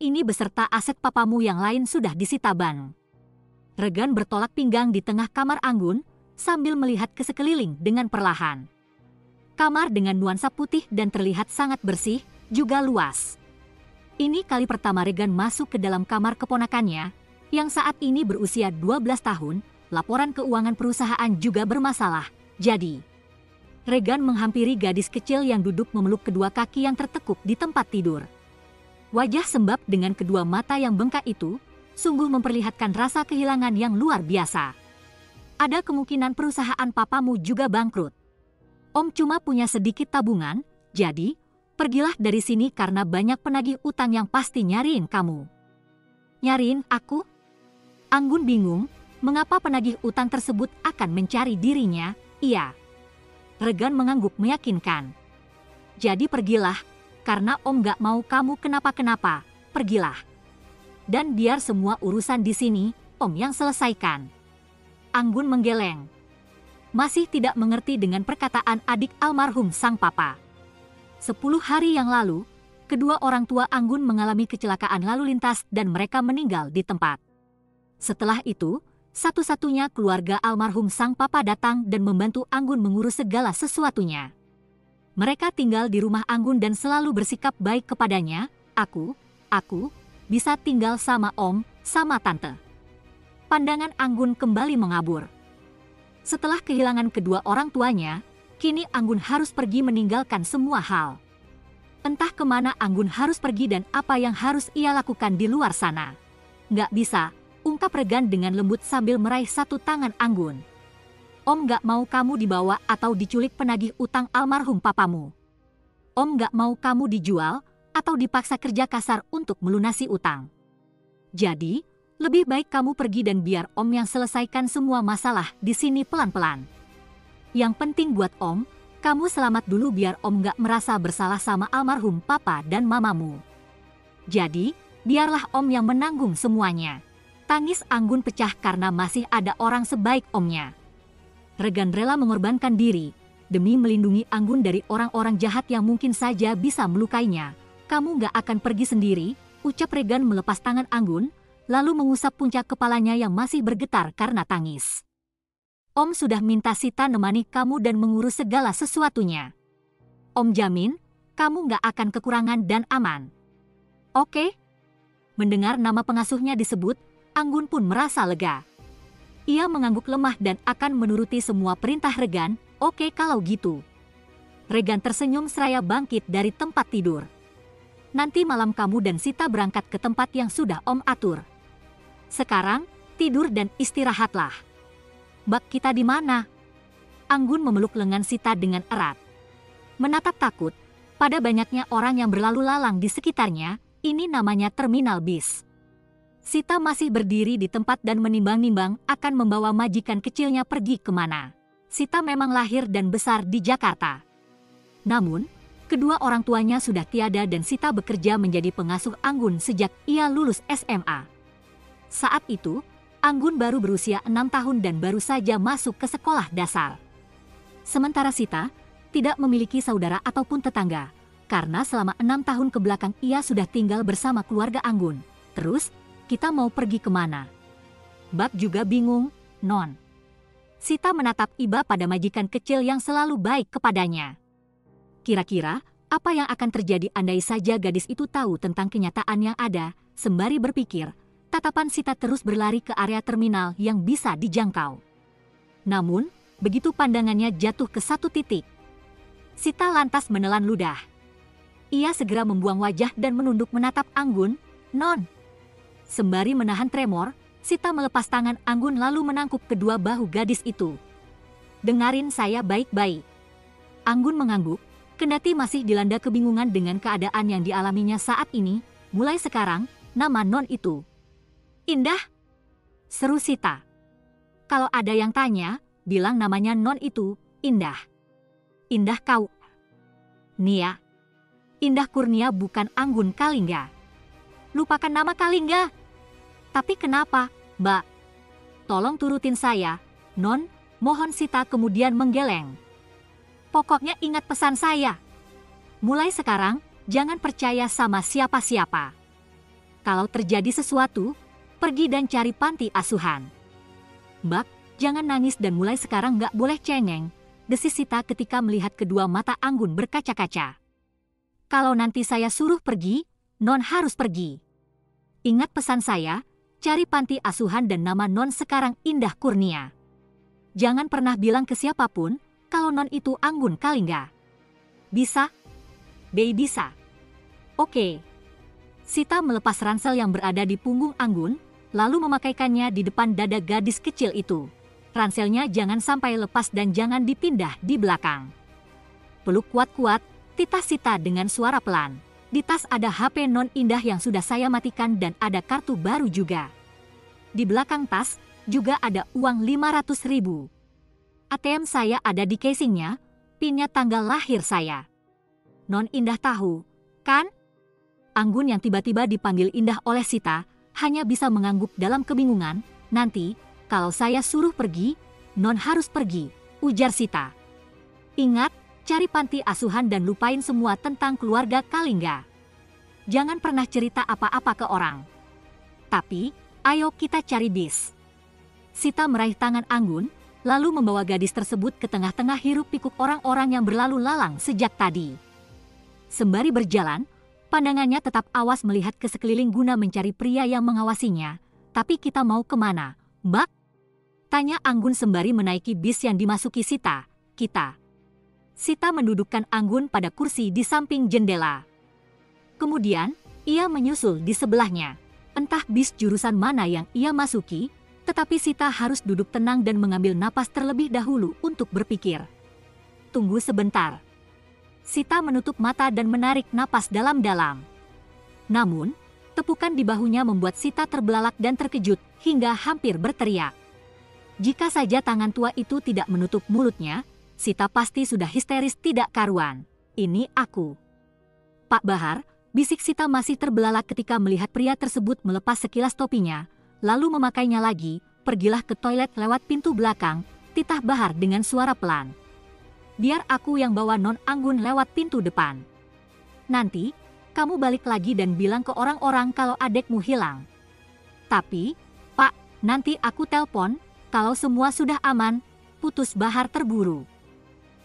ini beserta aset papamu yang lain sudah disita Ban. Regan bertolak pinggang di tengah kamar Anggun, sambil melihat ke sekeliling dengan perlahan. Kamar dengan nuansa putih dan terlihat sangat bersih, juga luas. Ini kali pertama Regan masuk ke dalam kamar keponakannya, yang saat ini berusia 12 tahun, laporan keuangan perusahaan juga bermasalah, jadi Regan menghampiri gadis kecil yang duduk memeluk kedua kaki yang tertekuk di tempat tidur. Wajah sembab dengan kedua mata yang bengkak itu, sungguh memperlihatkan rasa kehilangan yang luar biasa. Ada kemungkinan perusahaan papamu juga bangkrut. Om cuma punya sedikit tabungan, jadi pergilah dari sini karena banyak penagih utang yang pasti nyariin kamu. Nyariin aku? Anggun bingung, mengapa penagih utang tersebut akan mencari dirinya? Iya. Regan mengangguk meyakinkan. Jadi pergilah, karena Om gak mau kamu kenapa-kenapa, pergilah. Dan biar semua urusan di sini, Om yang selesaikan. Anggun menggeleng. Masih tidak mengerti dengan perkataan adik almarhum sang papa. 10 hari yang lalu, kedua orang tua Anggun mengalami kecelakaan lalu lintas dan mereka meninggal di tempat. Setelah itu, satu-satunya keluarga almarhum sang papa datang dan membantu Anggun mengurus segala sesuatunya. Mereka tinggal di rumah Anggun dan selalu bersikap baik kepadanya. Aku bisa tinggal sama Om, sama Tante. Pandangan Anggun kembali mengabur. Setelah kehilangan kedua orang tuanya, kini Anggun harus pergi meninggalkan semua hal. Entah kemana Anggun harus pergi dan apa yang harus ia lakukan di luar sana. Nggak bisa, ungkap Regan dengan lembut sambil meraih satu tangan Anggun. Om nggak mau kamu dibawa atau diculik penagih utang almarhum papamu. Om nggak mau kamu dijual atau dipaksa kerja kasar untuk melunasi utang. Jadi, lebih baik kamu pergi dan biar Om yang selesaikan semua masalah di sini pelan-pelan. Yang penting buat Om, kamu selamat dulu biar Om gak merasa bersalah sama almarhum papa dan mamamu. Jadi, biarlah Om yang menanggung semuanya. Tangis Anggun pecah karena masih ada orang sebaik Omnya. Regan rela mengorbankan diri, demi melindungi Anggun dari orang-orang jahat yang mungkin saja bisa melukainya. Kamu gak akan pergi sendiri, ucap Regan melepas tangan Anggun, lalu mengusap puncak kepalanya yang masih bergetar karena tangis. Om sudah minta Sita nemani kamu dan mengurus segala sesuatunya. Om jamin, kamu gak akan kekurangan dan aman. Oke? Mendengar nama pengasuhnya disebut, Anggun pun merasa lega. Ia mengangguk lemah dan akan menuruti semua perintah Regan. Oke kalau gitu. Regan tersenyum seraya bangkit dari tempat tidur. Nanti malam kamu dan Sita berangkat ke tempat yang sudah Om atur. Sekarang, tidur dan istirahatlah. Bak kita di mana? Anggun memeluk lengan Sita dengan erat. Menatap takut, pada banyaknya orang yang berlalu lalang di sekitarnya, ini namanya terminal bis. Sita masih berdiri di tempat dan menimbang-nimbang akan membawa majikan kecilnya pergi kemana. Sita memang lahir dan besar di Jakarta. Namun, kedua orang tuanya sudah tiada dan Sita bekerja menjadi pengasuh Anggun sejak ia lulus SMA. Saat itu, Anggun baru berusia 6 tahun dan baru saja masuk ke sekolah dasar. Sementara Sita tidak memiliki saudara ataupun tetangga, karena selama 6 tahun kebelakang ia sudah tinggal bersama keluarga Anggun. Terus, kita mau pergi kemana? Bak juga bingung, Non. Sita menatap iba pada majikan kecil yang selalu baik kepadanya. Kira-kira, apa yang akan terjadi andai saja gadis itu tahu tentang kenyataan yang ada, sembari berpikir, tatapan Sita terus berlari ke area terminal yang bisa dijangkau. Namun, begitu pandangannya jatuh ke satu titik, Sita lantas menelan ludah. Ia segera membuang wajah dan menunduk menatap Anggun. Non. Sembari menahan tremor, Sita melepas tangan Anggun lalu menangkup kedua bahu gadis itu. Dengarin saya baik-baik. Anggun mengangguk, kendati masih dilanda kebingungan dengan keadaan yang dialaminya saat ini. Mulai sekarang, nama Non itu Indah, seru Sita. Kalau ada yang tanya, bilang namanya Non itu Indah. Indah kau. Nia. Indah Kurnia bukan Anggun Kalingga. Lupakan nama Kalingga. Tapi kenapa, Mbak? Tolong turutin saya, Non, mohon Sita kemudian menggeleng. Pokoknya ingat pesan saya. Mulai sekarang, jangan percaya sama siapa-siapa. Kalau terjadi sesuatu, pergi dan cari panti asuhan. Mbak, jangan nangis dan mulai sekarang nggak boleh cengeng, desis Sita ketika melihat kedua mata Anggun berkaca-kaca. Kalau nanti saya suruh pergi, Non harus pergi. Ingat pesan saya, cari panti asuhan dan nama Non sekarang Indah Kurnia. Jangan pernah bilang ke siapapun kalau Non itu Anggun Kalingga. Bisa? Bei bisa. Oke. Sita melepas ransel yang berada di punggung Anggun, lalu memakaikannya di depan dada gadis kecil itu. Ranselnya jangan sampai lepas dan jangan dipindah di belakang. Peluk kuat-kuat, titas Sita dengan suara pelan. Di tas ada HP Non Indah yang sudah saya matikan dan ada kartu baru juga. Di belakang tas juga ada uang 500.000. ATM saya ada di casingnya, pinnya tanggal lahir saya. Non Indah tahu, kan? Anggun yang tiba-tiba dipanggil Indah oleh Sita, hanya bisa mengangguk dalam kebingungan. Nanti, kalau saya suruh pergi, Non harus pergi, ujar Sita. Ingat, cari panti asuhan dan lupain semua tentang keluarga Kalingga. Jangan pernah cerita apa-apa ke orang. Tapi, ayo kita cari bis. Sita meraih tangan Anggun, lalu membawa gadis tersebut ke tengah-tengah hiruk-pikuk orang-orang yang berlalu lalang sejak tadi. Sembari berjalan, pandangannya tetap awas melihat ke sekeliling guna mencari pria yang mengawasinya. Tapi kita mau kemana, Mbak? Tanya Anggun sembari menaiki bis yang dimasuki Sita. Kita. Sita mendudukkan Anggun pada kursi di samping jendela. Kemudian, ia menyusul di sebelahnya. Entah bis jurusan mana yang ia masuki, tetapi Sita harus duduk tenang dan mengambil napas terlebih dahulu untuk berpikir. Tunggu sebentar. Sita menutup mata dan menarik napas dalam-dalam. Namun, tepukan di bahunya membuat Sita terbelalak dan terkejut hingga hampir berteriak. Jika saja tangan tua itu tidak menutup mulutnya, Sita pasti sudah histeris tidak karuan. Ini aku. Pak Bahar, bisik Sita masih terbelalak ketika melihat pria tersebut melepas sekilas topinya, lalu memakainya lagi. Pergilah ke toilet lewat pintu belakang, titah Bahar dengan suara pelan. Biar aku yang bawa Non Anggun lewat pintu depan. Nanti, kamu balik lagi dan bilang ke orang-orang kalau adekmu hilang. Tapi, Pak, nanti aku telpon, kalau semua sudah aman, putus Bahar terburu.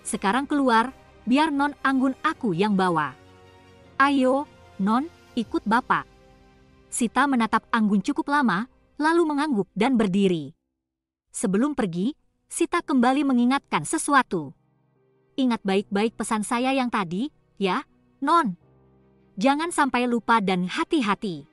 Sekarang keluar, biar Non Anggun aku yang bawa. Ayo, Non, ikut Bapak. Sita menatap Anggun cukup lama, lalu mengangguk dan berdiri. Sebelum pergi, Sita kembali mengingatkan sesuatu. Ingat baik-baik pesan saya yang tadi, ya, Non. Jangan sampai lupa dan hati-hati.